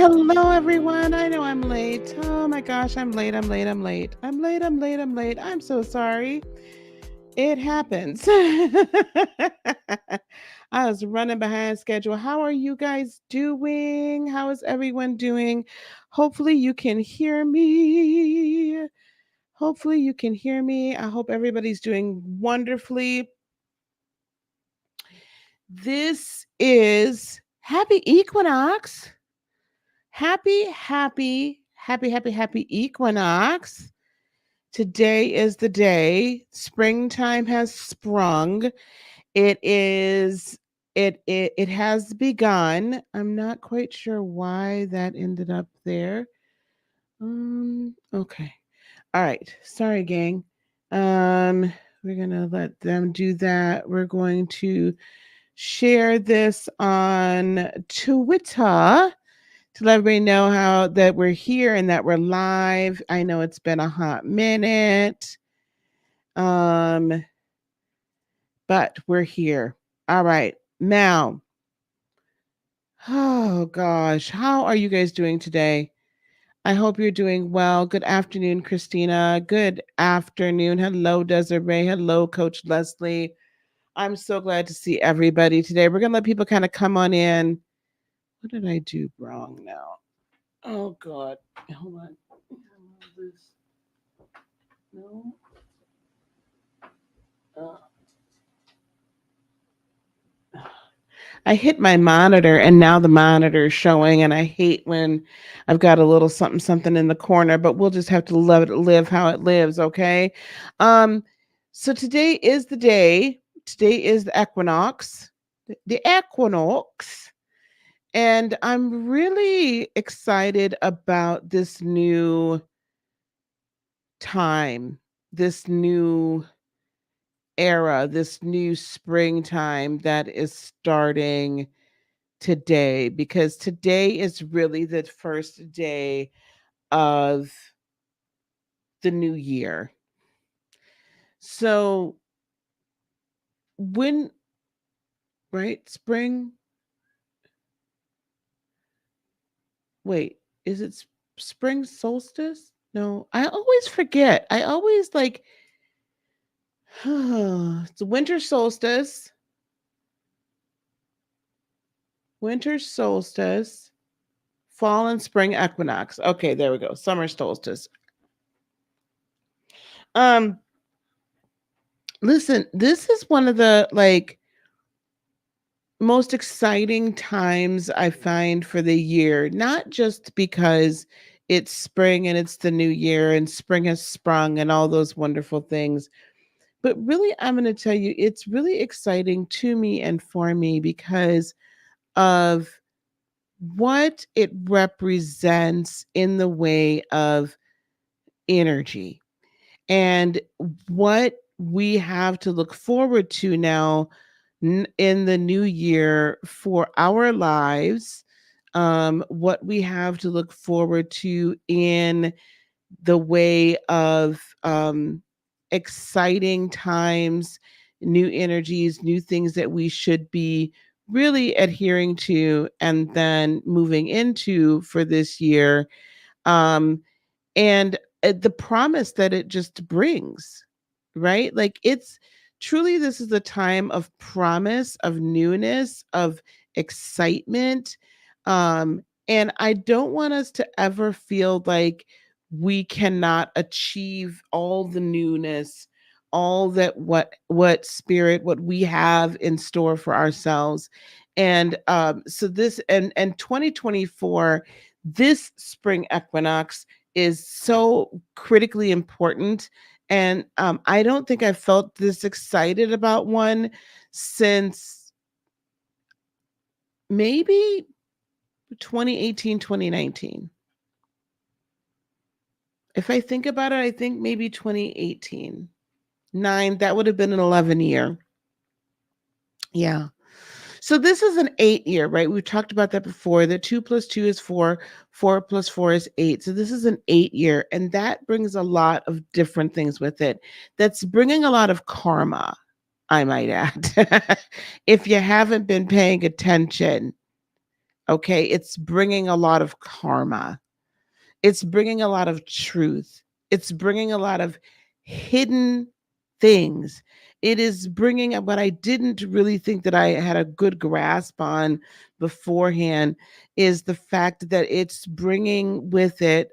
Hello, everyone. I know I'm late. Oh my gosh, I'm late. I'm late. I'm late. I'm late. I'm late. I'm late. I'm so sorry. It happens. I was running behind schedule. How are you guys doing? How is everyone doing? Hopefully, you can hear me. Hopefully, you can hear me. I hope everybody's doing wonderfully. This is Happy Equinox. Happy Equinox. Today is the day. Springtime has sprung. It is it has begun. I'm not quite sure why that ended up there. Okay. All right. Sorry, gang. We're gonna let them do that. We're going to share this on Twitter to let everybody know how that we're here and that we're live. I know it's been a hot minute. But we're here. All right. Now, oh gosh, how are you guys doing today? I hope you're doing well. Good afternoon, Christina. Good afternoon. Hello, Desiree. Hello, Coach Leslie. I'm so glad to see everybody today. We're going to let people kind of come on in. What did I do wrong now? Oh, God. Hold on. No. I hit my monitor and now the monitor is showing, and I hate when I've got a little something something in the corner, but we'll just have to let it live how it lives, okay? Um so today is the day. Today is the equinox. The equinox. And I'm really excited about this new time, this new era, this new springtime that is starting today, because today is really the first day of the new year. So when, right, spring, wait, is it spring solstice? No, I always forget. I always like, it's winter solstice, fall and spring equinox. Okay, there we go. Summer solstice. Um, Listen, this is one of the like most exciting times I find for the year, not just because it's spring and it's the new year and spring has sprung and all those wonderful things, but really, I'm going to tell you, it's really exciting to me and for me because of what it represents in the way of energy and what we have to look forward to now in the new year for our lives, what we have to look forward to in the way of exciting times, new energies, new things that we should be really adhering to and then moving into for this year. Um, and the promise that it just brings, right? Like it's truly, this is a time of promise, of newness, of excitement. And I don't want us to ever feel like we cannot achieve all the newness, all that what we have in store for ourselves. And so this and 2024, this spring equinox is so critically important. And I don't think I've felt this excited about one since maybe 2018, 2019. If I think about it, I think maybe 2018. That would have been an 11 year. Yeah. So this is an 8 year, right? We've talked about that before. The 2 plus 2 is 4, 4 plus 4 is 8. So this is an 8 year, and that brings a lot of different things with it. That's bringing a lot of karma, I might add. If you haven't been paying attention, Okay, it's bringing a lot of karma. It's bringing a lot of truth. It's bringing a lot of hidden things. It is bringing up what I didn't really think that I had a good grasp on beforehand, is the fact that it's bringing with it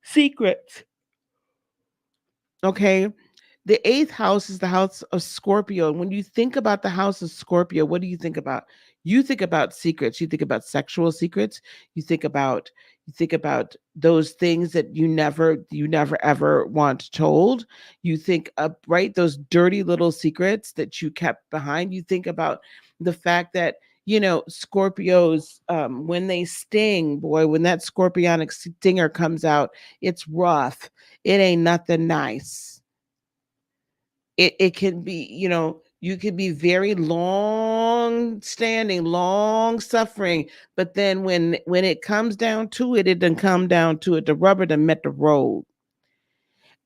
secrets. Okay. The eighth house is the house of Scorpio. And when you think about the house of Scorpio, what do you think about? You think about secrets. You think about sexual secrets. You think about those things that you never ever want told. You think of, right, those dirty little secrets that you kept behind. You think about the fact that, Scorpios, when they sting, boy, when that scorpionic stinger comes out, it's rough. It ain't nothing nice. It can be, you could be very long standing, long suffering, but then when it comes down to it, it done come down to it. The rubber done met the road.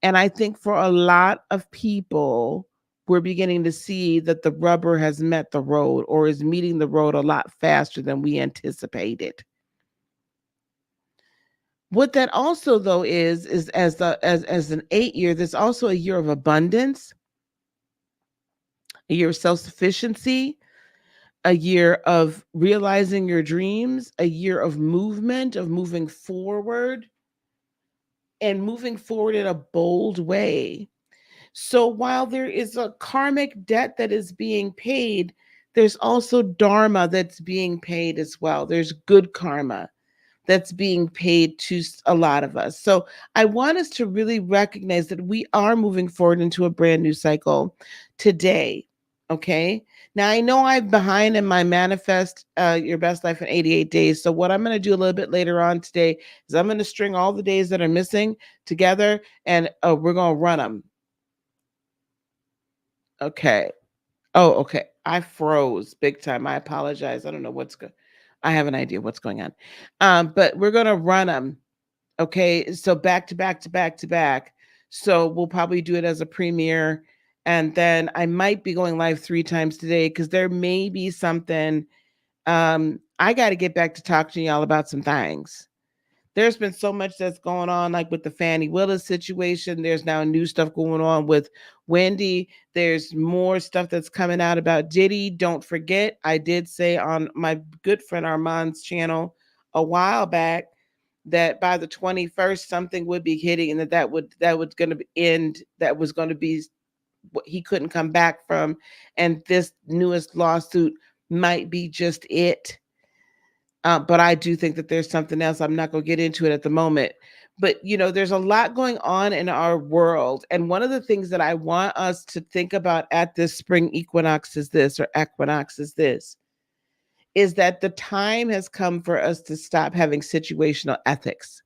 And I think for a lot of people, we're beginning to see that the rubber has met the road, or is meeting the road a lot faster than we anticipated. What that also though is as an 8 year, there's also a year of abundance, a year of self-sufficiency, a year of realizing your dreams, a year of movement, of moving forward, and moving forward in a bold way. So while there is a karmic debt that is being paid, there's also dharma that's being paid as well. There's good karma that's being paid to a lot of us. So I want us to really recognize that we are moving forward into a brand new cycle today. Okay. Now I know I'm behind in my manifest your best life in 88 days. So what I'm going to do a little bit later on today is I'm going to string all the days that are missing together, and we're going to run them. Okay. Oh, okay. I froze big time. I apologize. I don't know what's good. I have an idea what's going on. But we're going to run them. Okay, so back to back to back to back. So we'll probably do it as a premiere. And then I might be going live 3 times today because there may be something. I got to get back to talking to y'all about some things. There's been so much that's going on, like with the Fannie Willis situation. There's now new stuff going on with Wendy. There's more stuff that's coming out about Diddy. Don't forget, I did say on my good friend Armand's channel a while back that by the 21st something would be hitting, and that was going to end. That was going to be what he couldn't come back from, and this newest lawsuit might be just it. But I do think that there's something else. I'm not going to get into it at the moment. But, there's a lot going on in our world. And one of the things that I want us to think about at this spring equinox is this, or equinox is this, is that the time has come for us to stop having situational ethics.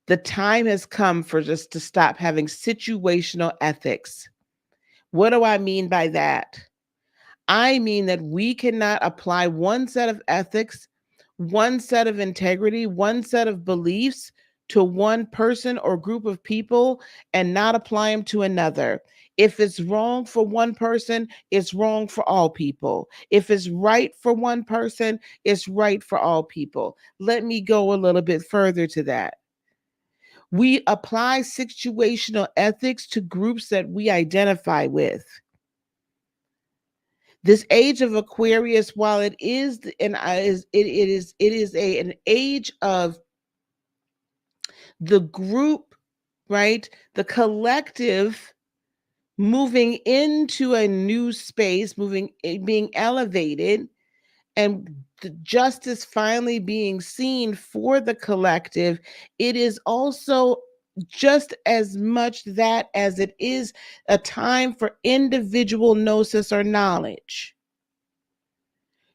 The time has come for us to stop having situational ethics. What do I mean by that? I mean that we cannot apply one set of ethics, one set of integrity, one set of beliefs to one person or group of people and not apply them to another. If it's wrong for one person, it's wrong for all people. If it's right for one person, it's right for all people. Let me go a little bit further to that. We apply situational ethics to groups that we identify with. This age of Aquarius, while it is an age of the group, right? The collective moving into a new space, being elevated, and the justice finally being seen for the collective. It is also just as much that as it is a time for individual gnosis or knowledge.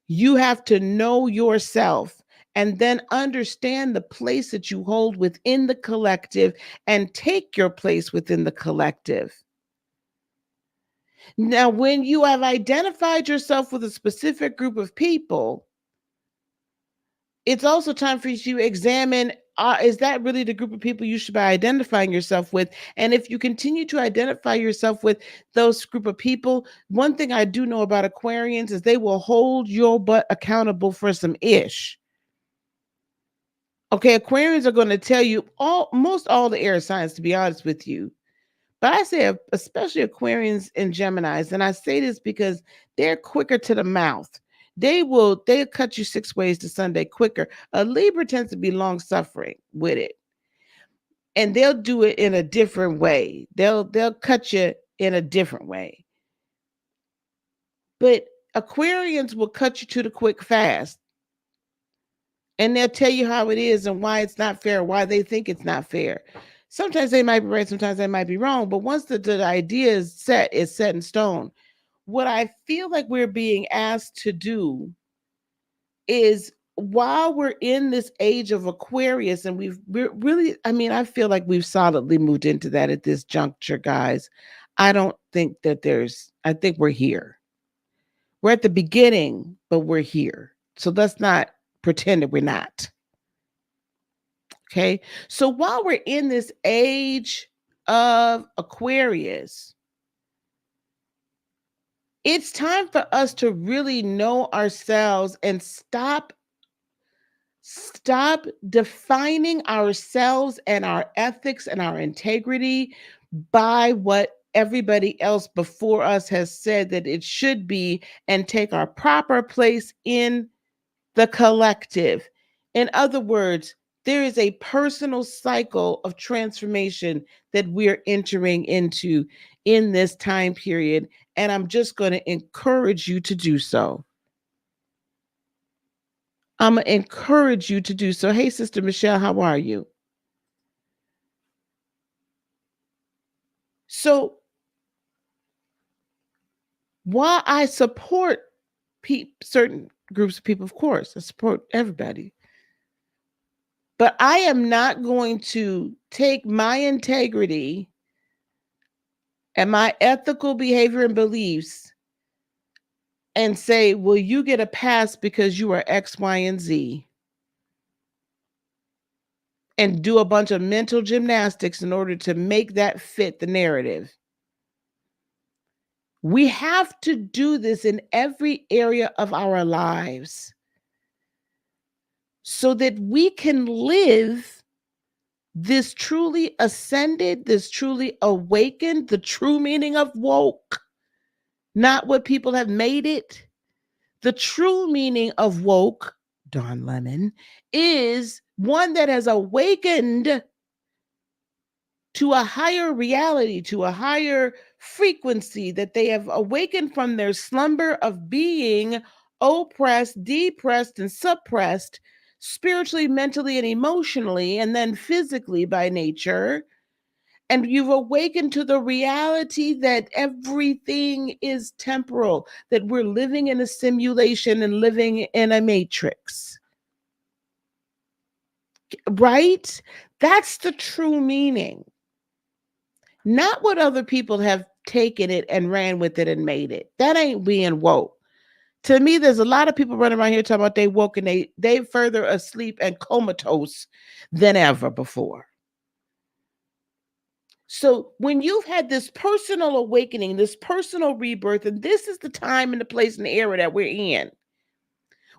You have to know yourself and then understand the place that you hold within the collective and take your place within the collective. Now, when you have identified yourself with a specific group of people, it's also time for you to examine is that really the group of people you should be identifying yourself with? And if you continue to identify yourself with those group of people, one thing I do know about Aquarians is they will hold your butt accountable for some ish. Okay, Aquarians are going to tell you most all the air signs, to be honest with you. But I say especially Aquarians and Geminis, and I say this because they're quicker to the mouth. They'll cut you 6 ways to Sunday quicker. A Libra tends to be long suffering with it, and they'll do it in a different way. They'll cut you in a different way. But Aquarians will cut you to the quick fast, and they'll tell you how it is and why it's not fair, why they think it's not fair. Sometimes they might be right, sometimes they might be wrong, but once the idea is set in stone. What I feel like we're being asked to do is, while we're in this age of Aquarius, and we're really, I mean, I feel like we've solidly moved into that at this juncture, guys. I don't think that I think we're here. We're at the beginning, but we're here. So let's not pretend that we're not. Okay. So while we're in this age of Aquarius, it's time for us to really know ourselves and stop defining ourselves and our ethics and our integrity by what everybody else before us has said that it should be, and take our proper place in the collective. In other words, there is a personal cycle of transformation that we're entering into in this time period, and I'm just going to encourage you to do so. I'm going to encourage you to do so. Hey, Sister Michelle, how are you? So, while I support certain groups of people, of course, I support everybody, but I am not going to take my integrity and my ethical behavior and beliefs and say, well, you get a pass because you are X, Y, and Z, and do a bunch of mental gymnastics in order to make that fit the narrative. We have to do this in every area of our lives so that we can live this truly ascended, this truly awakened, the true meaning of woke, not what people have made it. The true meaning of woke, Don Lemon, is one that has awakened to a higher reality, to a higher frequency, that they have awakened from their slumber of being oppressed, depressed, and suppressed spiritually, mentally, and emotionally, and then physically by nature. And you've awakened to the reality that everything is temporal, that we're living in a simulation and living in a matrix. Right? That's the true meaning. Not what other people have taken it and ran with it and made it. That ain't being woke. To me, there's a lot of people running around here talking about they woke and they further asleep and comatose than ever before. So when you've had this personal awakening, this personal rebirth, and this is the time and the place and the era that we're in.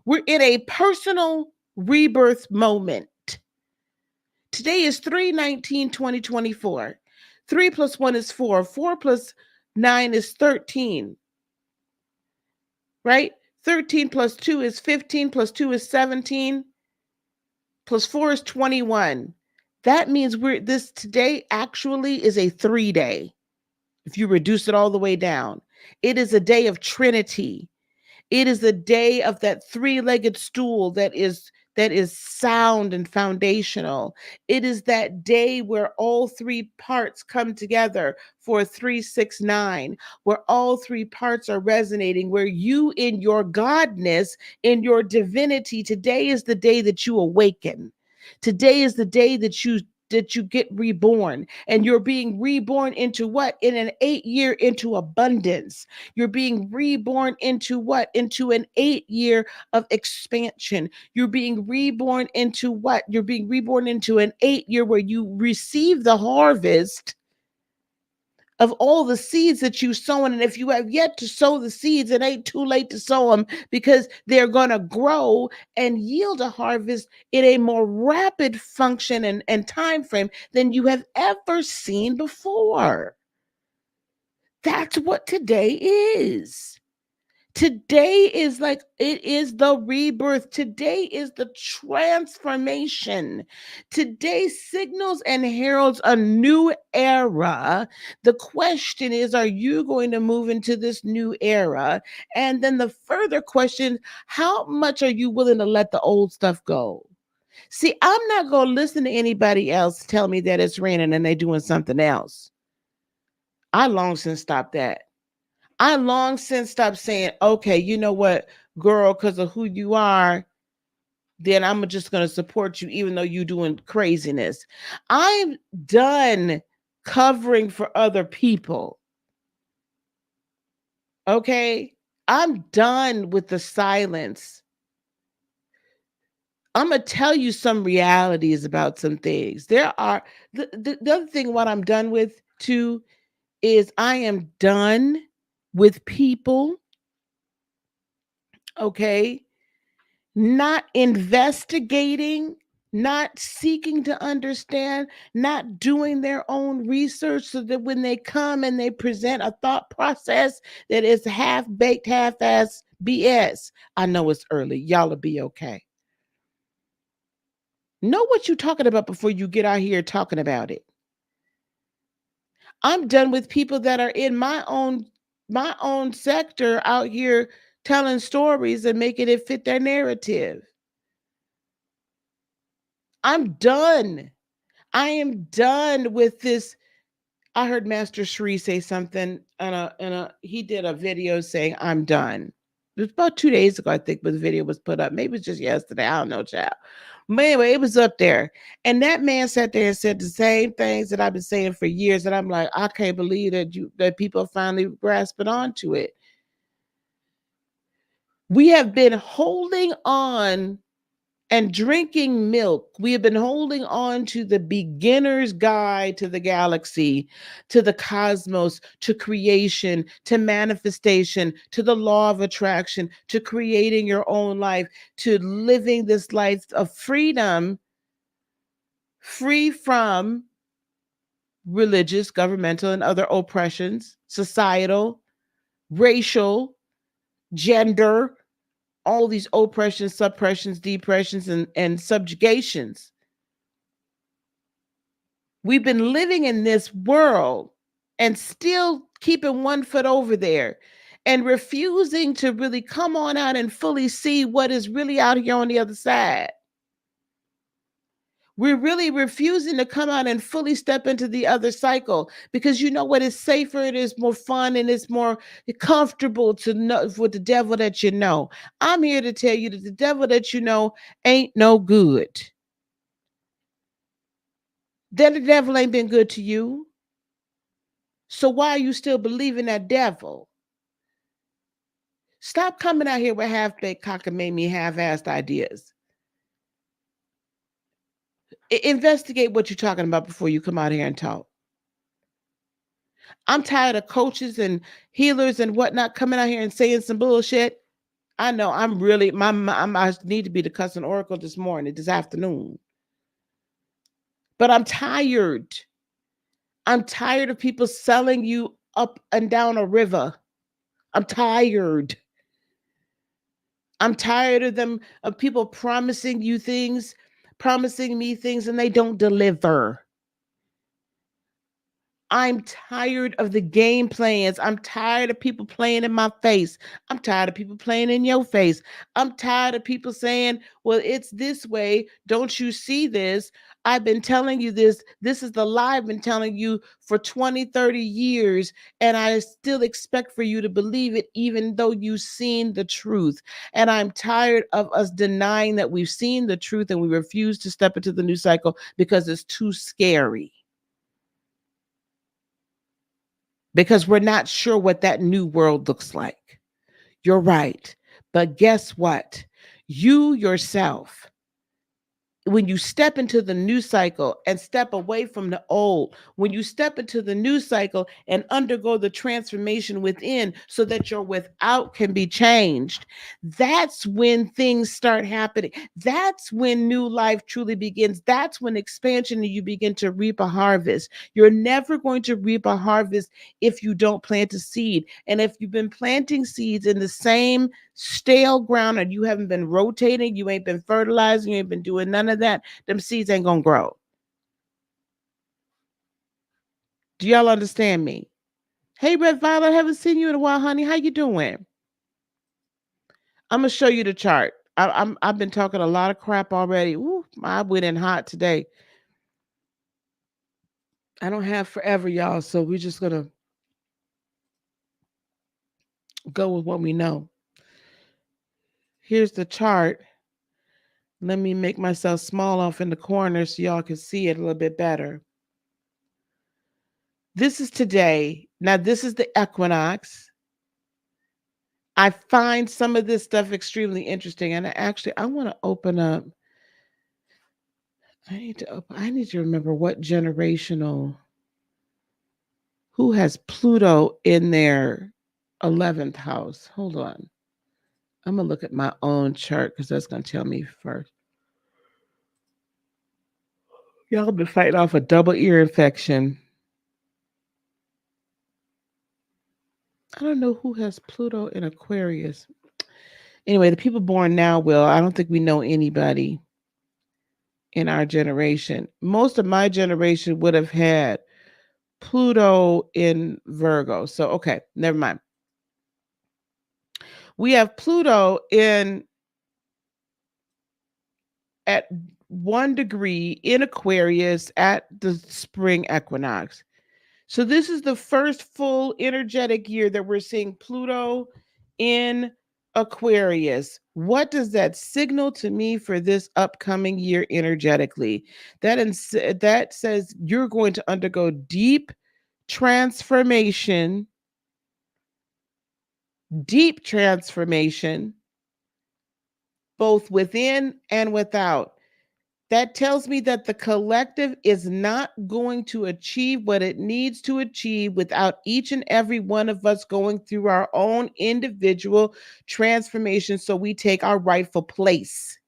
We're in a personal rebirth moment. Today is 3/19/2024. 3 plus 1 is 4. 4 plus 9 is 13. Right? 13 plus 2 is 15, plus 2 is 17, plus 4 is 21. That means this today actually is a 3-day. If you reduce it all the way down, it is a day of Trinity. It is the day of that three-legged stool that is sound and foundational. It is that day where all three parts come together for 369, where all three parts are resonating, where you in your godness, in your divinity, today is the day that you awaken. Today is the day that you that you get reborn. And you're being reborn into what? In an 8 year into abundance. You're being reborn into what? Into an 8 year of expansion. You're being reborn into what? You're being reborn into an 8 year where you receive the harvest of all the seeds that you've sown. And if you have yet to sow the seeds, it ain't too late to sow them, because they're going to grow and yield a harvest in a more rapid function and time frame than you have ever seen before. That's what today is. Today is like, it is the rebirth. Today is the transformation. Today signals and heralds a new era. The question is, are you going to move into this new era? And then the further question, how much are you willing to let the old stuff go? See, I'm not going to listen to anybody else tell me that it's raining and they're doing something else. I long since stopped that. I long since stopped saying, okay, you know what, girl, because of who you are, then I'm just going to support you, even though you're doing craziness. I'm done covering for other people. Okay. I'm done with the silence. I'm going to tell you some realities about some things. There are, the other thing, what I'm done with too, is I am done with people. Okay, not investigating, not seeking to understand, not doing their own research, so that when they come and they present a thought process that is half baked, half ass BS. I know it's early. Y'all will be okay. Know what you're talking about before you get out here talking about it. I'm done with people that are in my own sector out here telling stories and making it fit their narrative. I'm done. I am done with this. I heard Master Shree say something, and he did a video saying, I'm done. It was about 2 days ago, I think, but the video was put up. Maybe it was just yesterday. I don't know, child. But anyway, it was up there. And that man sat there and said the same things that I've been saying for years. And I'm like, I can't believe that people are finally grasping onto it. We have been holding on and drinking milk. We have been holding on to the beginner's guide to the galaxy, to the cosmos, to creation, to manifestation, to the law of attraction, to creating your own life, to living this life of freedom, free from religious, governmental, and other oppressions, societal, racial, gender, all these oppressions, suppressions, depressions, and subjugations. We've been living in this world and still keeping one foot over there and refusing to really come on out and fully see what is really out here on the other side. We're really refusing to come out and fully step into the other cycle, because you know what is safer, it is more fun, and it's more comfortable to know with the devil that you know. I'm here to tell you that the devil that you know ain't no good. That the devil ain't been good to you. So why are you still believing that devil? Stop coming out here with half-baked cockamamie, half-assed ideas. Investigate what you're talking about before you come out here and talk. I'm tired of coaches and healers and whatnot coming out here and saying some bullshit. I know I'm really I need to be the cussing oracle this afternoon. But I'm tired. I'm tired of people selling you up and down a river. I'm tired. I'm tired of people promising you things, promising me things, and they don't deliver. I'm tired of the game plans. I'm tired of people playing in my face. I'm tired of people playing in your face. I'm tired of people saying, well, it's this way. Don't you see this? I've been telling you this. This is the lie I've been telling you for 20, 30 years. And I still expect for you to believe it, even though you've seen the truth. And I'm tired of us denying that we've seen the truth and we refuse to step into the new cycle because it's too scary. Because we're not sure what that new world looks like. You're right. But guess what? You yourself, when you step into the new cycle and step away from the old, when you step into the new cycle and undergo the transformation within so that your without can be changed, that's when things start happening. That's when new life truly begins. That's when expansion and you begin to reap a harvest. You're never going to reap a harvest if you don't plant a seed. And if you've been planting seeds in the same stale ground and you haven't been rotating, you ain't been fertilizing, you ain't been doing none of that, them seeds ain't gonna grow. Do y'all understand me? Hey, Red Violet, haven't seen you in a while, honey. How you doing? I'm gonna show you the chart. I've been talking a lot of crap already. Ooh, I went in hot today. I don't have forever, y'all, so we're just gonna go with what we know. Here's the chart. Let me make myself small off in the corner so y'all can see it a little bit better. This is today. Now, this is the equinox. I find some of this stuff extremely interesting. And I want to open up. I need to remember what generational, who has Pluto in their 11th house. Hold on. I'm going to look at my own chart because that's going to tell me first. Y'all been fighting off a double ear infection. I don't know who has Pluto in Aquarius. Anyway, the people born now will. I don't think we know anybody in our generation. Most of my generation would have had Pluto in Virgo. So, okay, never mind. We have Pluto in at 1 degree in Aquarius at the spring equinox. So this is the first full energetic year that we're seeing Pluto in Aquarius. What does that signal to me for this upcoming year energetically? That says you're going to undergo deep transformation, both within and without. That tells me that the collective is not going to achieve what it needs to achieve without each and every one of us going through our own individual transformation so we take our rightful place.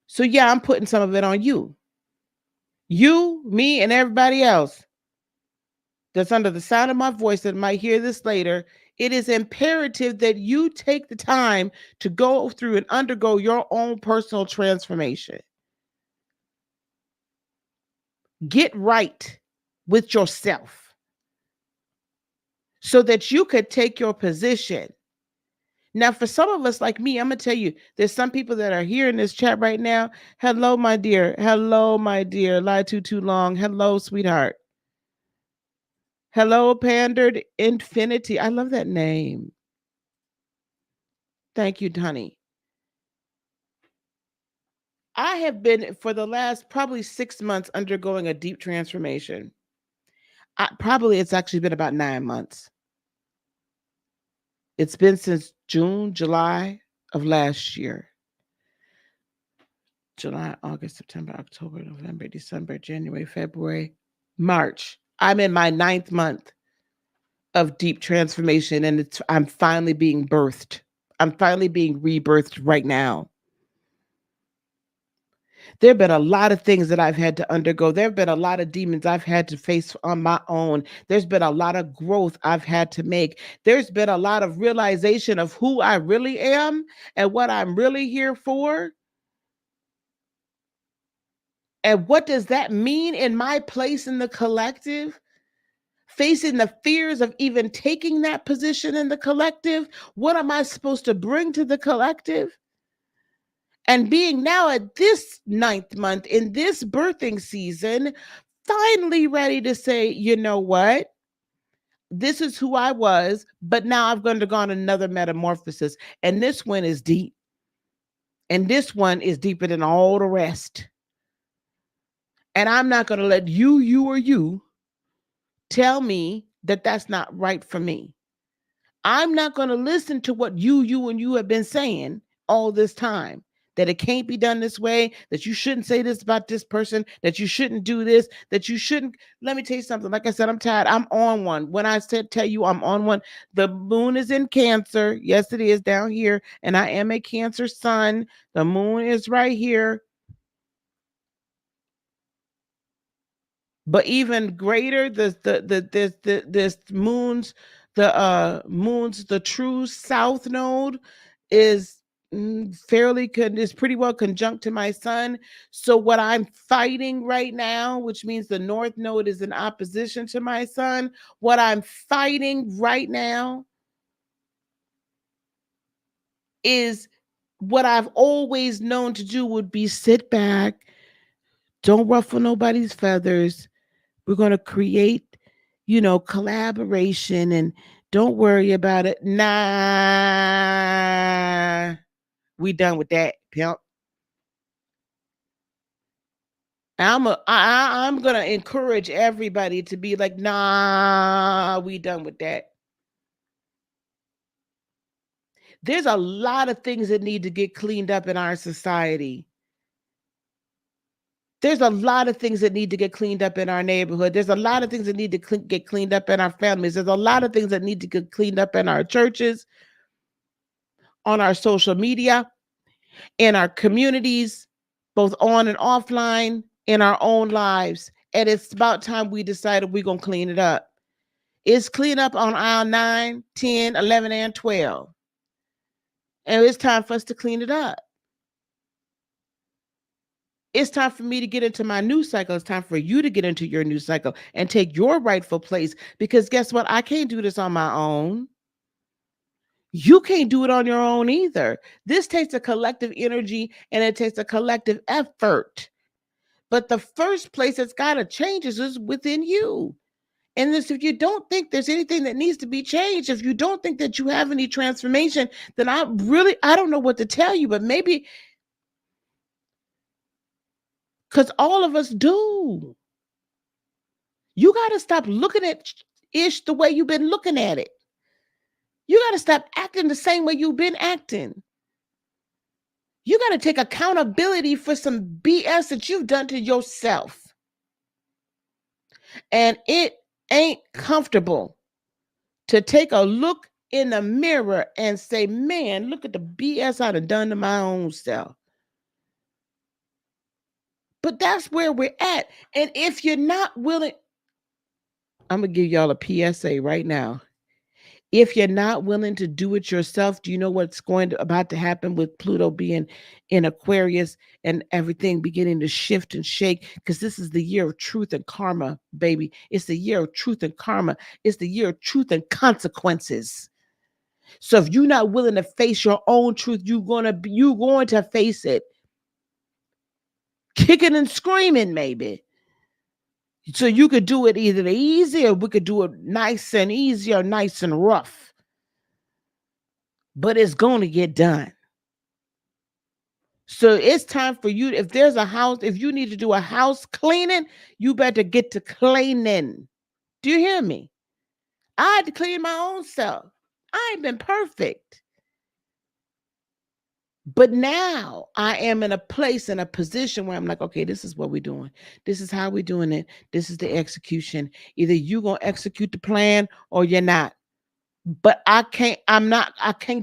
So, yeah, I'm putting some of it on you. You, me, and everybody else that's under the sound of my voice that might hear this later. It is imperative that you take the time to go through and undergo your own personal transformation. Get right with yourself so that you could take your position. Now, for some of us like me, I'm going to tell you, there's some people that are here in this chat right now. Hello, my dear. Hello, my dear. Lie too long. Hello, sweetheart. Hello, Pandered Infinity. I love that name. Thank you, honey. I have been, for the last probably 6 months, undergoing a deep transformation. It's actually been about 9 months. It's been since June, July of last year. July, August, September, October, November, December, January, February, March. I'm in my 9th month of deep transformation, and I'm finally being birthed. I'm finally being rebirthed right now. There have been a lot of things that I've had to undergo. There have been a lot of demons I've had to face on my own. There's been a lot of growth I've had to make. There's been a lot of realization of who I really am and what I'm really here for. And what does that mean in my place in the collective? Facing the fears of even taking that position in the collective. What am I supposed to bring to the collective? And being now at this 9th month in this birthing season, finally ready to say, you know what? This is who I was, but now I've undergone another metamorphosis. And this one is deep. And this one is deeper than all the rest. And I'm not going to let you tell me that that's not right for me. I'm not going to listen to what you have been saying all this time. That it can't be done this way, that you shouldn't say this about this person, that you shouldn't do this, that you shouldn't. Let me tell you something. Like I said, I'm tired. I'm on one. When I said tell you I'm on one, the moon is in Cancer. Yes, it is down here. And I am a Cancer sun. The moon is right here. But even greater, this moon's the true south node is is pretty well conjunct to my sun. So what I'm fighting right now, which means the north node is in opposition to my sun, what I'm fighting right now is what I've always known to do would be sit back, don't ruffle nobody's feathers. We're going to create, collaboration, and don't worry about it. Nah, we done with that, pimp. I'm going to encourage everybody to be like, nah, we done with that. There's a lot of things that need to get cleaned up in our society. There's a lot of things that need to get cleaned up in our neighborhood. There's a lot of things that need to get cleaned up in our families. There's a lot of things that need to get cleaned up in our churches, on our social media, in our communities, both on and offline, in our own lives. And it's about time we decided we're going to clean it up. It's clean up on aisle 9, 10, 11, and 12. And it's time for us to clean it up. It's time for me to get into my new cycle. It's time for you to get into your new cycle and take your rightful place. Because guess what? I can't do this on my own. You can't do it on your own either. This takes a collective energy and it takes a collective effort. But the first place that's got to change is within you. And this, if you don't think there's anything that needs to be changed, if you don't think that you have any transformation, then I don't know what to tell you, but maybe because all of us do. You got to stop looking at ish the way you've been looking at it. You got to stop acting the same way you've been acting. You got to take accountability for some BS that you've done to yourself. And it ain't comfortable to take a look in the mirror and say, man, look at the BS I done to my own self. But that's where we're at. And if you're not willing, I'm going to give y'all a PSA right now. If you're not willing to do it yourself, do you know what's about to happen with Pluto being in Aquarius and everything beginning to shift and shake? Because this is the year of truth and karma, baby. It's the year of truth and karma. It's the year of truth and consequences. So if you're not willing to face your own truth, you're going to face it. Kicking and screaming, maybe. So you could do it either easy or we could do it nice and easy or nice and rough. But it's going to get done. So it's time for you. If there's a house, if you need to do a house cleaning, you better get to cleaning. Do you hear me? I had to clean my own self. I ain't been perfect. But now I am in a place, in a position where I'm like, okay, this is what we're doing. This is how we're doing it. This is the execution. Either you're going to execute the plan or you're not. But I can't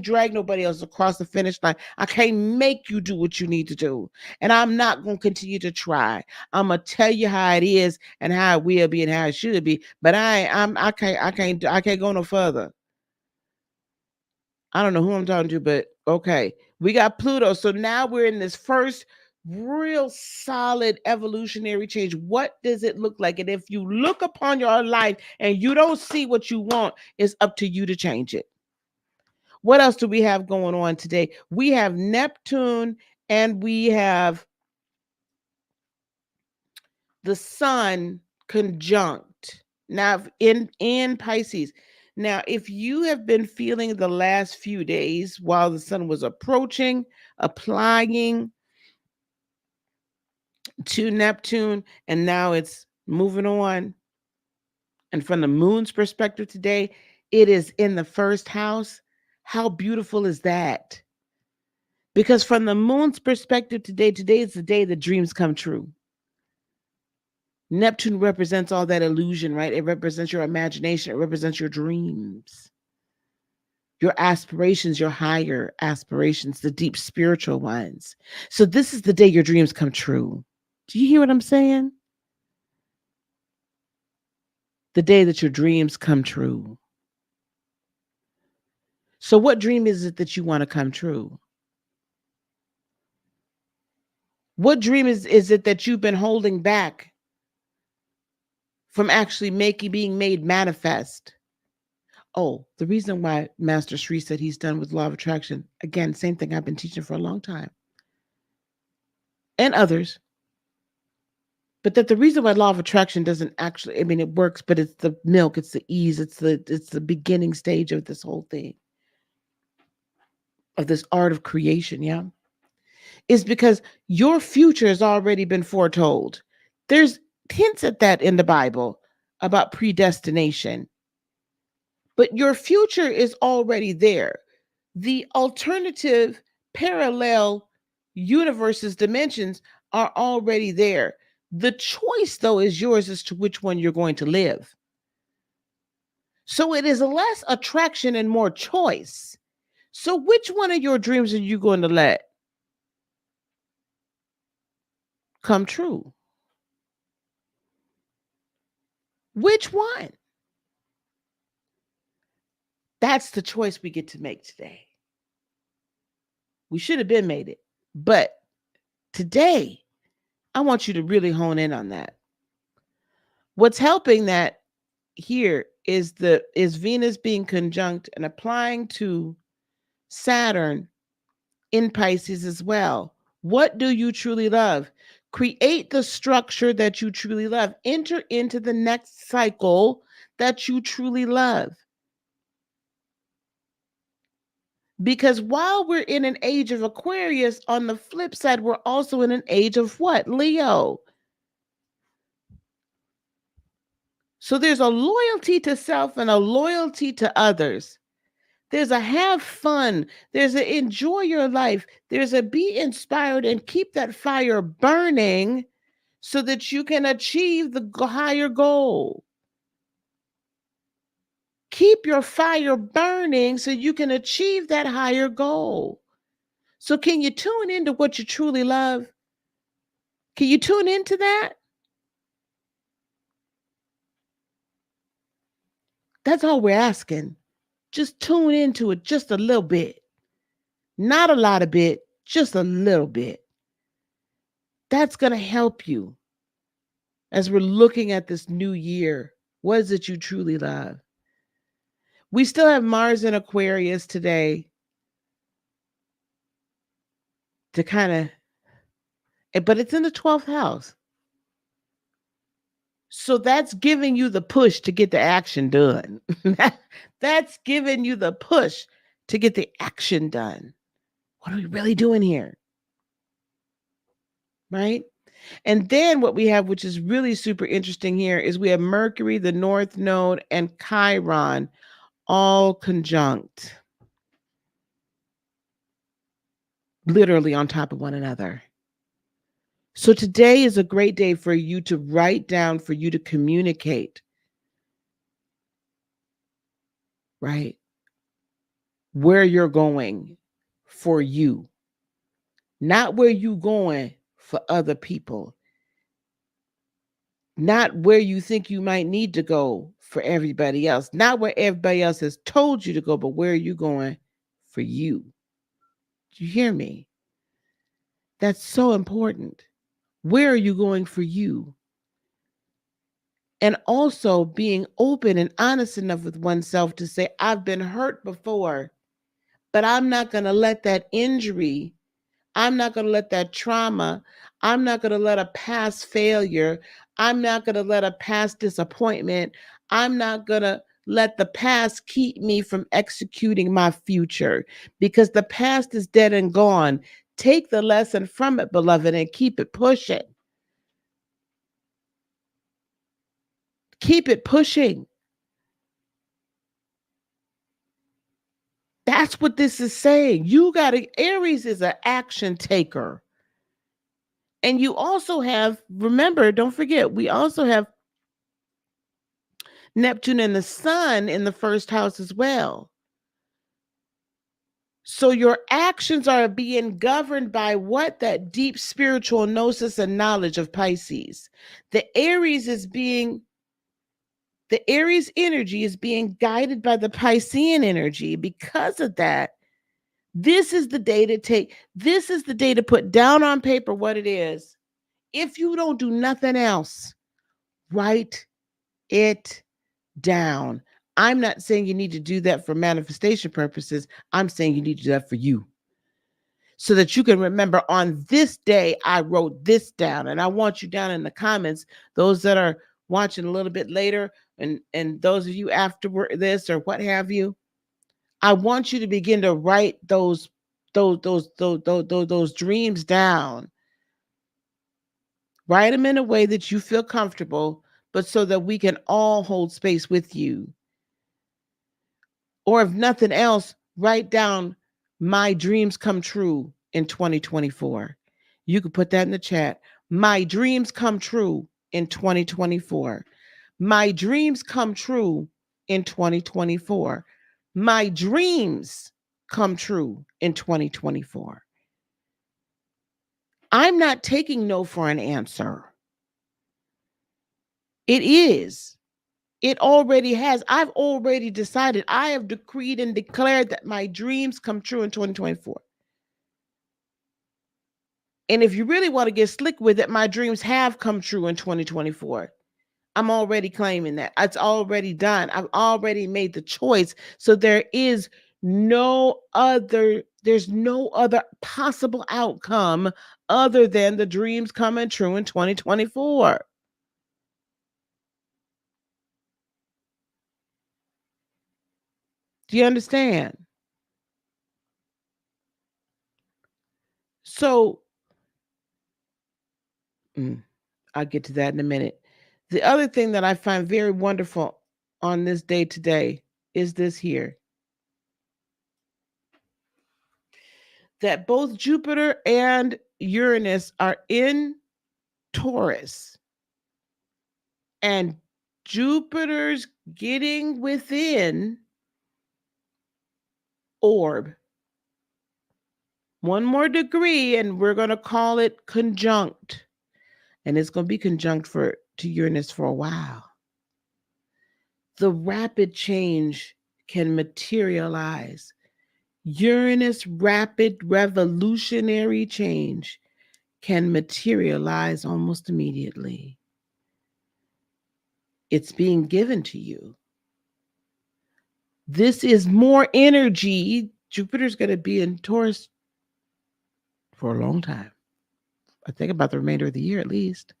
drag nobody else across the finish line. I can't make you do what you need to do. And I'm not going to continue to try. I'm going to tell you how it is and how it will be and how it should be. But I can't go no further. I don't know who I'm talking to, but okay. We got Pluto. So now we're in this first real solid evolutionary change. What does it look like? And if you look upon your life and you don't see what you want, it's up to you to change it. What else do we have going on today? We have Neptune and we have the sun conjunct now in Pisces. Now, if you have been feeling the last few days while the sun was approaching, applying to Neptune, and now it's moving on, and from the moon's perspective today, it is in the first house. How beautiful is that? Because from the moon's perspective today is the day the dreams come true. Neptune represents all that illusion, right? It represents your imagination. It represents your dreams, your aspirations, your higher aspirations, the deep spiritual ones. So this is the day your dreams come true. Do you hear what I'm saying? The day that your dreams come true. So what dream is it that you want to come true? What dream is it that you've been holding back from actually being made manifest? Oh, the reason why Master Sri said he's done with law of attraction, again, same thing I've been teaching for a long time, and others, but that the reason why law of attraction doesn't actually, I mean, it works, but it's the milk, it's the ease, it's the beginning stage of this whole thing, of this art of creation, yeah, is because your future has already been foretold. There's hints at that in the Bible about predestination. But your future is already there. The alternative parallel universes, dimensions are already there. The choice, though, is yours as to which one you're going to live. So it is less attraction and more choice. So which one of your dreams are you going to let come true? Which one? That's the choice we get to make today. We should have been made it. But today, I want you to really hone in on that. What's helping that here is Venus being conjunct and applying to Saturn in Pisces as well. What do you truly love? Create the structure that you truly love. Enter into the next cycle that you truly love. Because while we're in an age of Aquarius, on the flip side, we're also in an age of what? Leo. So there's a loyalty to self and a loyalty to others. There's a have fun. There's a enjoy your life. There's a be inspired and keep that fire burning so that you can achieve the higher goal. Keep your fire burning so you can achieve that higher goal. So can you tune into what you truly love? Can you tune into that? That's all we're asking. Just tune into it just a little bit. Not a lot of bit, just a little bit. That's going to help you as we're looking at this new year. What is it you truly love? We still have Mars in Aquarius today to kind of, but it's in the 12th house. So that's giving you the push to get the action done. That's giving you the push to get the action done. What are we really doing here? Right? And then what we have, which is really super interesting here, is we have Mercury, the North Node, and Chiron all conjunct, literally on top of one another. So today is a great day for you to write down, for you to communicate, right? Where you're going for you, not where you're going for other people, not where you think you might need to go for everybody else, not where everybody else has told you to go, but where are you going for you? Do you hear me? That's so important. Where are you going for you? And also being open and honest enough with oneself to say, I've been hurt before, but I'm not going to let that injury, I'm not going to let that trauma, I'm not going to let a past failure, I'm not going to let a past disappointment, I'm not going to let the past keep me from executing my future, because the past is dead and gone. Take the lesson from it, beloved, and keep it pushing. Keep it pushing. That's what this is saying. You got to, Aries is an action taker. And you also have, remember, don't forget, we also have Neptune and the sun in the first house as well. So your actions are being governed by what? That deep spiritual gnosis and knowledge of Pisces. The Aries is being, the Aries energy is being guided by the Piscean energy. Because of that, this is the day to take, this is the day to put down on paper what it is. If you don't do nothing else, write it down. I'm not saying you need to do that for manifestation purposes. I'm saying you need to do that for you, so that you can remember, on this day, I wrote this down. And I want you down in the comments, those that are watching a little bit later, and those of you after this or what have you, I want you to begin to write those dreams down. Write them in a way that you feel comfortable, but so that we can all hold space with you. Or if nothing else, write down, my dreams come true in 2024. You could put that in the chat. My dreams come true in 2024. My dreams come true in 2024. My dreams come true in 2024. I'm not taking no for an answer. It is. It already has. I've already decided. I have decreed and declared that my dreams come true in 2024. And if you really want to get slick with it, my dreams have come true in 2024. I'm already claiming that. It's already done. I've already made the choice. So there's no other possible outcome other than the dreams coming true in 2024. Do you understand? So, I'll get to that in a minute. The other thing that I find very wonderful on this day today is this here, that both Jupiter and Uranus are in Taurus, and Jupiter's getting within orb. One more degree, and we're going to call it conjunct. And it's going to be conjunct to Uranus for a while. The rapid change can materialize. Uranus' rapid revolutionary change can materialize almost immediately. It's being given to you. This is more energy. Jupiter's going to be in Taurus for a long time. I think about the remainder of the year at least.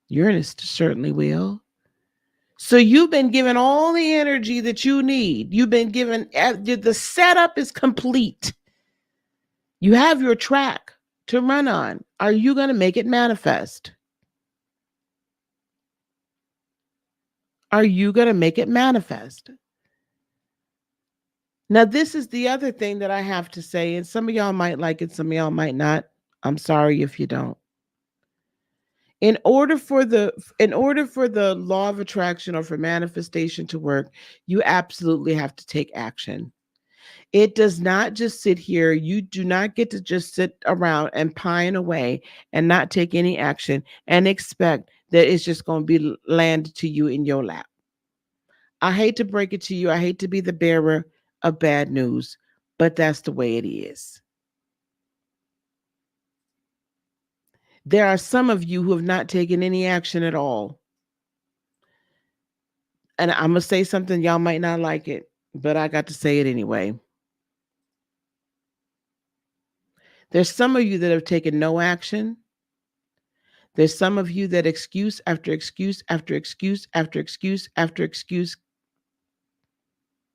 Uranus certainly will. So you've been given all the energy that you need. You've been given, the setup is complete. You have your track to run on. Are you going to make it manifest? Are you going to make it manifest? Now, this is the other thing that I have to say, and some of y'all might like it, some of y'all might not. I'm sorry if you don't. In order for the law of attraction or for manifestation to work, you absolutely have to take action. It does not just sit here. You do not get to just sit around and pine away and not take any action and expect that it's just going to be landed to you in your lap. I hate to break it to you. I hate to be the bearer of bad news, but that's the way it is. There are some of you who have not taken any action at all. And I'm going to say something, y'all might not like it, but I got to say it anyway. There's some of you that have taken no action. There's some of you that excuse after excuse after excuse after excuse after excuse.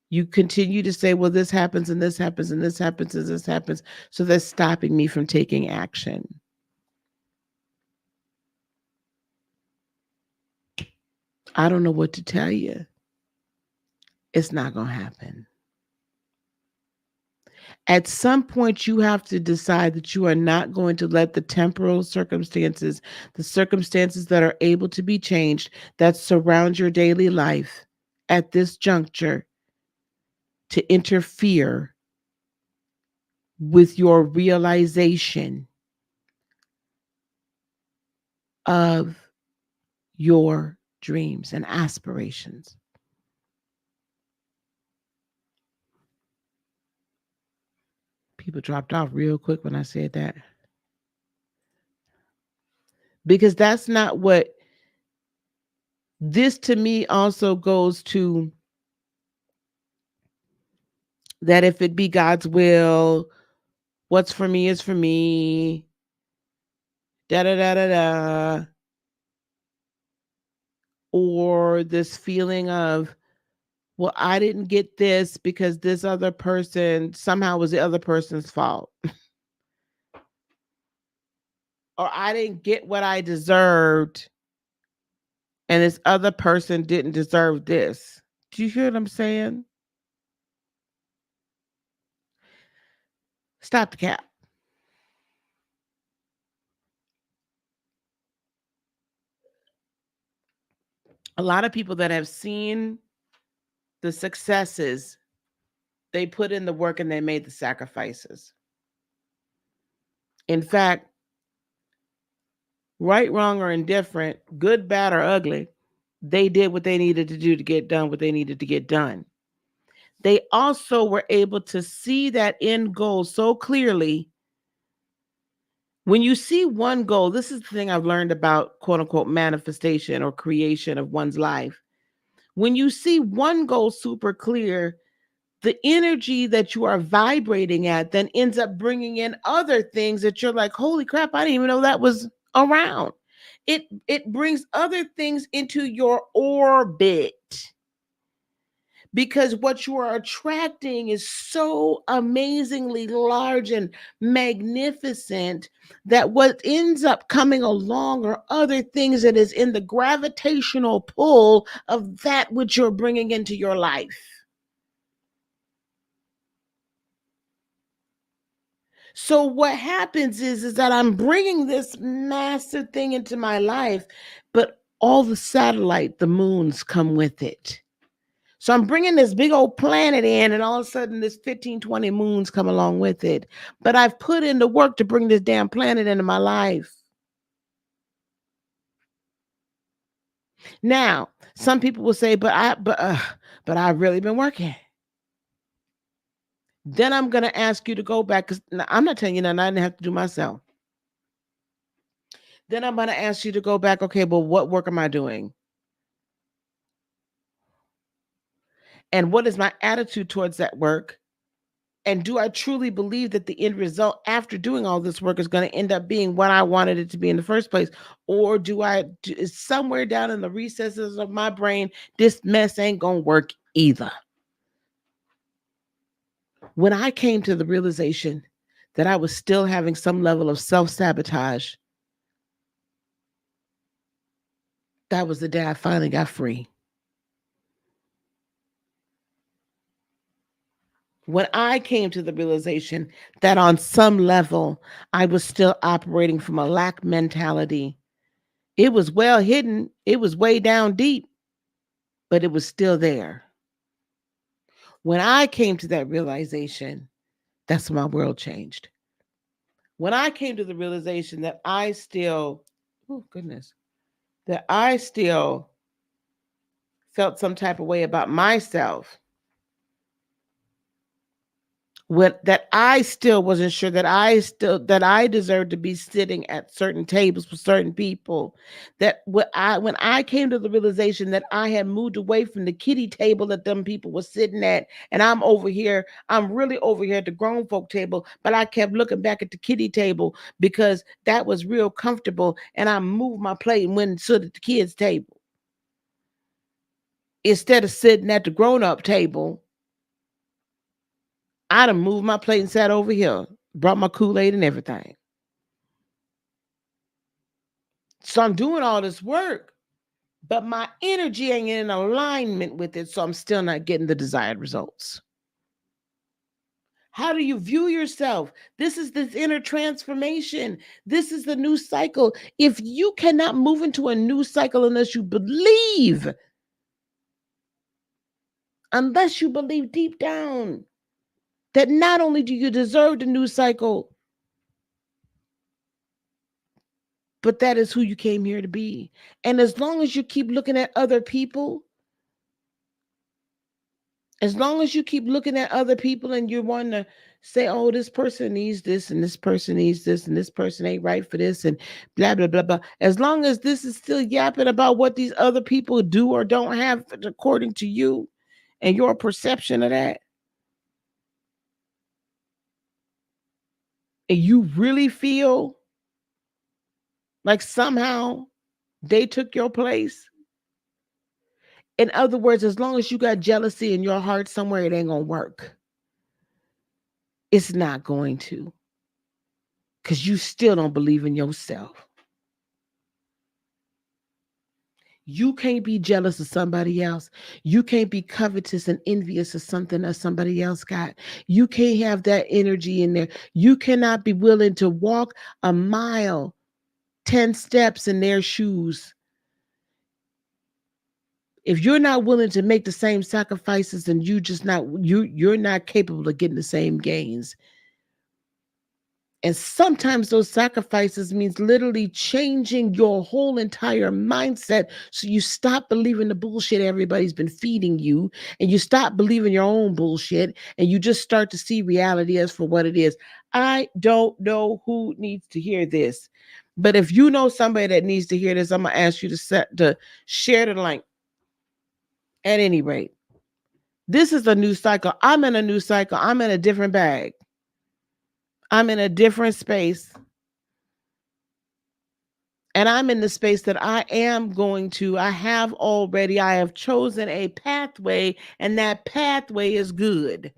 You continue to say, well, this happens and this happens and this happens and this happens. So that's stopping me from taking action. I don't know what to tell you. It's not going to happen. At some point, you have to decide that you are not going to let the temporal circumstances, the circumstances that are able to be changed, that surround your daily life at this juncture, to interfere with your realization of your dreams and aspirations. People dropped off real quick when I said that. Because that's not what this to me also goes to, that if it be God's will, what's for me is for me, da da da da da. Or this feeling of, well, I didn't get this because this other person somehow was the other person's fault. Or I didn't get what I deserved and this other person didn't deserve this. Do you hear what I'm saying? Stop the cap. A lot of people that have seen the successes, they put in the work and they made the sacrifices. In fact, right, wrong, or indifferent, good, bad, or ugly, they did what they needed to do to get done what they needed to get done. They also were able to see that end goal so clearly. When you see one goal, this is the thing I've learned about quote unquote manifestation or creation of one's life. When you see one goal super clear, the energy that you are vibrating at then ends up bringing in other things that you're like, holy crap, I didn't even know that was around. It brings other things into your orbit, because what you are attracting is so amazingly large and magnificent that what ends up coming along are other things that is in the gravitational pull of that which you're bringing into your life. So what happens is that I'm bringing this massive thing into my life, but all the satellite, the moons come with it. So I'm bringing this big old planet in, and all of a sudden this 15, 20 moons come along with it. But I've put in the work to bring this damn planet into my life. Now, some people will say, but I've really been working. Then I'm going to ask you to go back, because I'm not telling you nothing I didn't have to do myself. Then I'm going to ask you to go back. Okay, well, what work am I doing? And what is my attitude towards that work? And do I truly believe that the end result after doing all this work is going to end up being what I wanted it to be in the first place? Or is somewhere down in the recesses of my brain, this mess ain't going to work either? When I came to the realization that I was still having some level of self-sabotage, that was the day I finally got free. When I came to the realization that on some level, I was still operating from a lack mentality. It was well hidden. It was way down deep, but it was still there. When I came to that realization, that's when my world changed. When I came to the realization that I still, oh goodness, that I still felt some type of way about myself, that I still wasn't sure that I deserved to be sitting at certain tables with certain people. That when I came to the realization that I had moved away from the kiddie table that them people were sitting at, and I'm really over here at the grown folk table, but I kept looking back at the kiddie table because that was real comfortable, and I moved my plate and went and stood at the kids' table instead of sitting at the grown up table. I'd have moved my plate and sat over here, brought my Kool-Aid and everything. So I'm doing all this work, but my energy ain't in alignment with it. So I'm still not getting the desired results. How do you view yourself? This is this inner transformation. This is the new cycle. If you cannot move into a new cycle unless you believe deep down that not only do you deserve the new cycle, but that is who you came here to be. And as long as you keep looking at other people, and you want to say, oh, this person needs this, and this person needs this, and this person ain't right for this, and blah, blah, blah, blah. As long as this is still yapping about what these other people do or don't have according to you and your perception of that, and you really feel like somehow they took your place. In other words, as long as you got jealousy in your heart somewhere, it ain't going to work. It's not going to, because you still don't believe in yourself. You can't be jealous of somebody else. You can't be covetous and envious of something that somebody else got. You can't have that energy in there. You cannot be willing to walk a mile, 10 steps in their shoes. If you're not willing to make the same sacrifices, and you're not capable of getting the same gains. And sometimes those sacrifices means literally changing your whole entire mindset. So you stop believing the bullshit everybody's been feeding you, and you stop believing your own bullshit, and you just start to see reality as for what it is. I don't know who needs to hear this, but if you know somebody that needs to hear this, I'm going to ask you to share the link. At any rate, this is a new cycle. I'm in a new cycle. I'm in a different bag. I'm in a different space. And I'm in the space that I have chosen a pathway, and that pathway is good.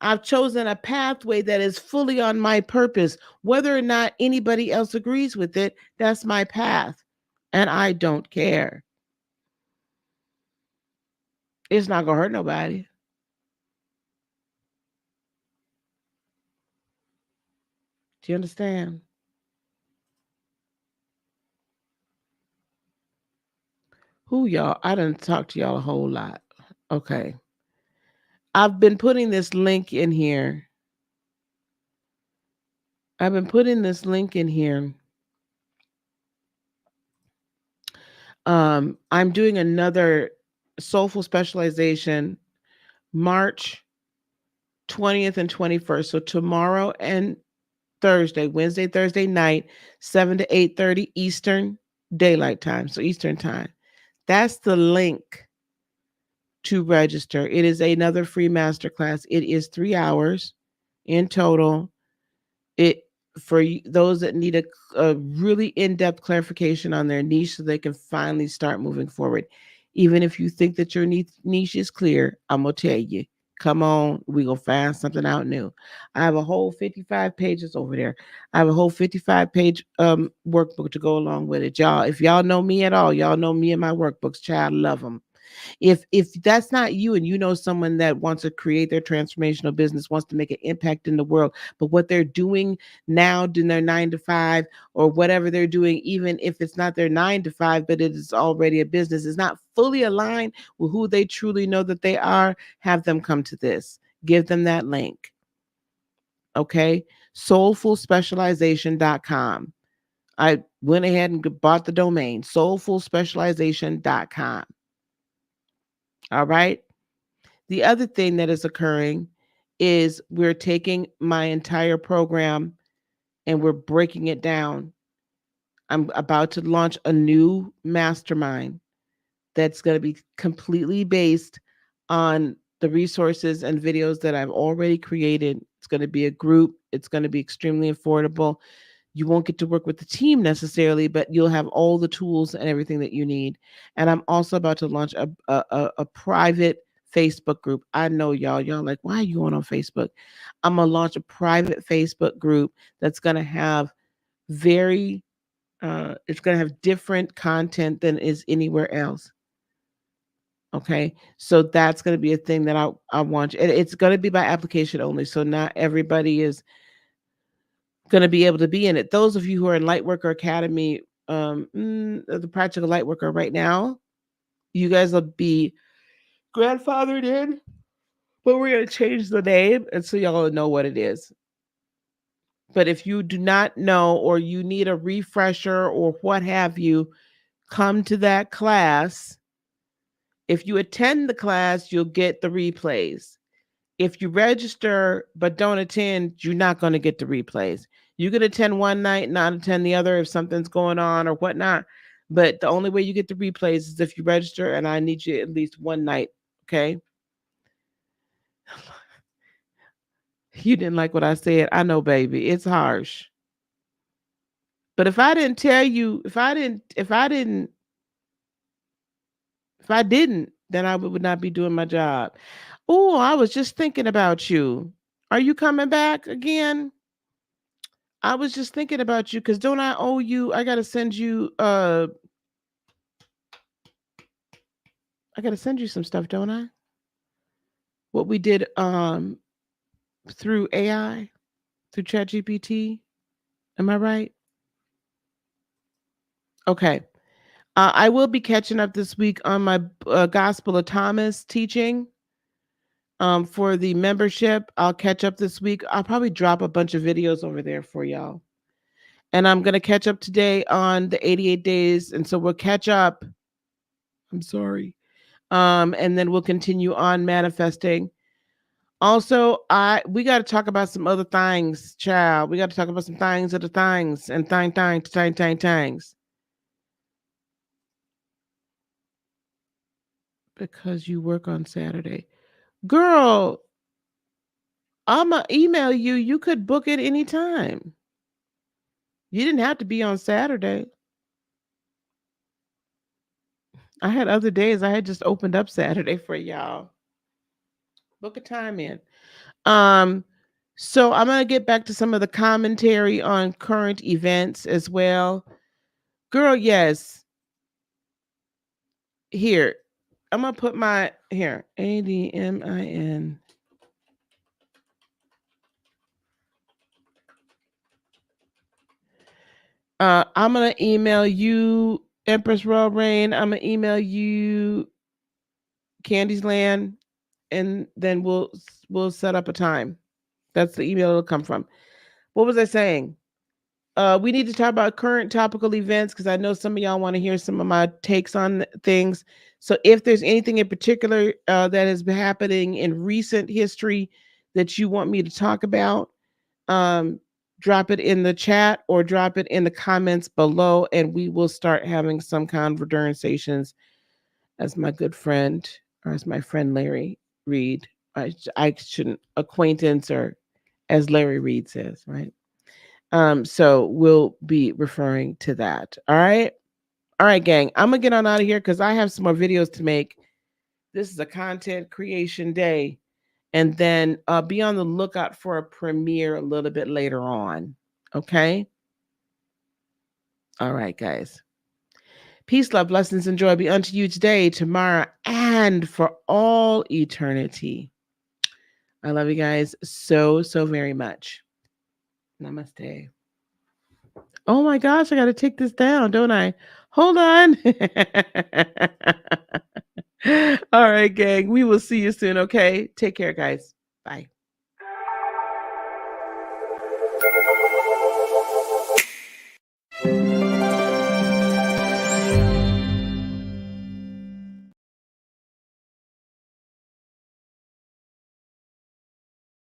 I've chosen a pathway that is fully on my purpose. Whether or not anybody else agrees with it, that's my path. And I don't care. It's not going to hurt nobody. Do you understand? Who y'all? I didn't talk to y'all a whole lot. Okay. I've been putting this link in here. I'm doing another Soulful Specialization March 20th and 21st. So tomorrow and Wednesday, Thursday night, 7 to 8:30 Eastern Daylight Time. So Eastern Time. That's the link to register. It is another free masterclass. It is 3 hours in total. It for those that need a really in-depth clarification on their niche so they can finally start moving forward. Even if you think that your niche is clear, I'm going to tell you, come on, we going to find something out new. I have a whole 55 pages over there. I have a whole 55-page workbook to go along with it. Y'all, if y'all know me at all, y'all know me and my workbooks. Child, love them. If that's not you, and you know someone that wants to create their transformational business, wants to make an impact in the world, but what they're doing now in their 9 to 5 or whatever they're doing, even if it's not their 9 to 5, but it is already a business, is not fully aligned with who they truly know that they are, have them come to this. Give them that link. Okay? Soulfulspecialization.com. I went ahead and bought the domain, soulfulspecialization.com. All right. The other thing that is occurring is we're taking my entire program and we're breaking it down. I'm about to launch a new mastermind that's going to be completely based on the resources and videos that I've already created. It's going to be a group. It's going to be extremely affordable. You won't get to work with the team necessarily, but you'll have all the tools and everything that you need. And I'm also about to launch a private Facebook group. I know y'all like, why are you going on Facebook? I'm going to launch a private Facebook group that's going to have it's going to have different content than is anywhere else. Okay. So that's going to be a thing that I want. It's going to be by application only. So not everybody is going to be able to be in it. Those of you who are in Lightworker Academy, the Practical Lightworker right now, you guys will be grandfathered in, but we're going to change the name and so y'all will know what it is. But if you do not know or you need a refresher or what have you, come to that class. If you attend the class, you'll get the replays. If you register but don't attend, you're not going to get the replays. You can attend one night, not attend the other if something's going on or whatnot. But the only way you get the replays is if you register, and I need you at least one night. Okay. You didn't like what I said. I know, baby. It's harsh. But if I didn't tell you, if I didn't, then I would not be doing my job. Oh, I was just thinking about you. Are you coming back again? I was just thinking about you because don't I owe you? I gotta send you some stuff, don't I? What we did through AI, through ChatGPT. Am I right? Okay. I will be catching up this week on my Gospel of Thomas teaching. For the membership, I'll catch up this week. I'll probably drop a bunch of videos over there for y'all. And I'm going to catch up today on the 88 days. And so we'll catch up. I'm sorry. And then we'll continue on manifesting. Also, we got to talk about some other things, child. We got to talk about some things of the things and things. Because you work on Saturday. Girl, I'ma email you. You could book it anytime. You didn't have to be on Saturday. I had other days. I had just opened up Saturday for y'all. Book a time in. So I'm gonna get back to some of the commentary on current events as well. Girl, yes. Here, I'm gonna put my ADMIN. I'm gonna email you, Empress Royal Rain. I'm gonna email you, Candy's Land, and then we'll set up a time. That's the email it'll come from. What was I saying? We need to talk about current topical events because I know some of y'all want to hear some of my takes on things. So if there's anything in particular that has been happening in recent history that you want me to talk about, drop it in the chat or drop it in the comments below, and we will start having some conversations. As my good friend, or as my friend Larry Reed, I shouldn't acquaintance, or as Larry Reed says, right? So we'll be referring to that. All right. All right, gang. I'm gonna get on out of here because I have some more videos to make. This is a content creation day. And then be on the lookout for a premiere a little bit later on. Okay. All right, guys. Peace, love, blessings, and joy be unto you today, tomorrow, and for all eternity. I love you guys so, so very much. Namaste. Oh my gosh, I got to take this down, don't I? Hold on. All right, gang. We will see you soon, okay? Take care, guys. Bye.